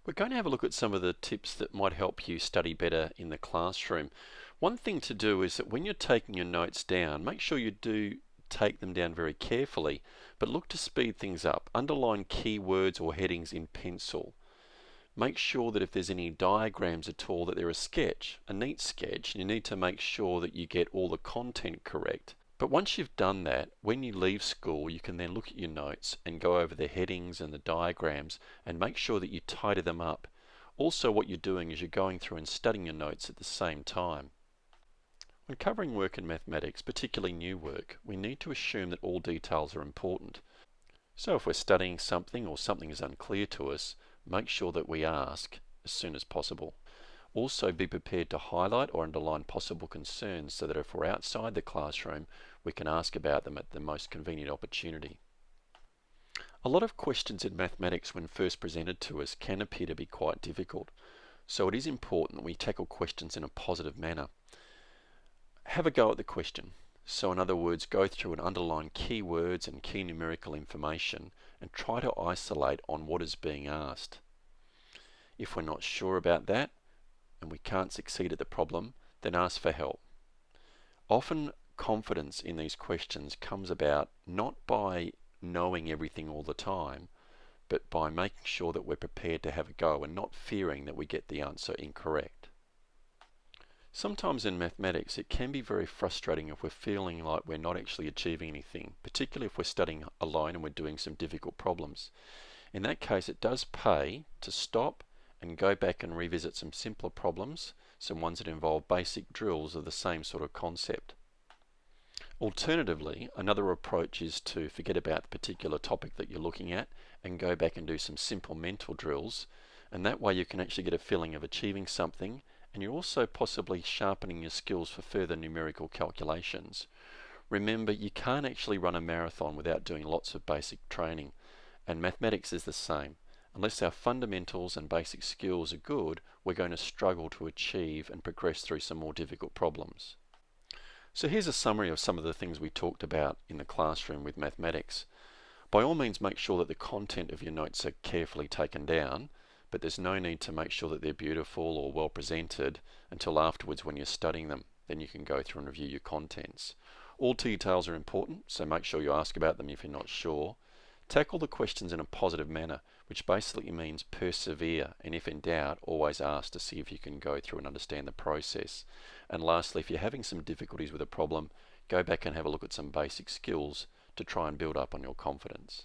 We're going to have a look at some of the tips that might help you study better in the classroom. One thing to do is that when you're taking your notes down, make sure you do take them down very carefully, but look to speed things up. Underline key words or headings in pencil. Make sure that if there's any diagrams at all that they're a neat sketch. You need to make sure that you get all the content correct. But once you've done that, when you leave school, you can then look at your notes and go over the headings and the diagrams and make sure that you tidy them up. Also, what you're doing is you're going through and studying your notes at the same time. When covering work in mathematics, particularly new work, we need to assume that all details are important. So if we're studying something or something is unclear to us, make sure that we ask as soon as possible. Also, be prepared to highlight or underline possible concerns so that if we're outside the classroom, we can ask about them at the most convenient opportunity. A lot of questions in mathematics when first presented to us can appear to be quite difficult, so it is important that we tackle questions in a positive manner. Have a go at the question. So in other words, go through and underline key words and key numerical information and try to isolate on what is being asked. If we're not sure about that, and we can't succeed at the problem, then ask for help. Often confidence in these questions comes about not by knowing everything all the time, but by making sure that we're prepared to have a go and not fearing that we get the answer incorrect. Sometimes in mathematics it can be very frustrating if we're feeling like we're not actually achieving anything, particularly if we're studying alone and we're doing some difficult problems. In that case, it does pay to stop and go back and revisit some simpler problems, some ones that involve basic drills of the same sort of concept. Alternatively, another approach is to forget about the particular topic that you're looking at and go back and do some simple mental drills, and that way you can actually get a feeling of achieving something, and you're also possibly sharpening your skills for further numerical calculations. Remember, you can't actually run a marathon without doing lots of basic training, and mathematics is the same. Unless our fundamentals and basic skills are good, we're going to struggle to achieve and progress through some more difficult problems. So here's a summary of some of the things we talked about in the classroom with mathematics. By all means, make sure that the content of your notes are carefully taken down, but there's no need to make sure that they're beautiful or well presented until afterwards when you're studying them. Then you can go through and review your contents. All details are important, so make sure you ask about them if you're not sure. Tackle the questions in a positive manner, which basically means persevere, and if in doubt, always ask to see if you can go through and understand the process. And lastly, if you're having some difficulties with a problem, go back and have a look at some basic skills to try and build up on your confidence.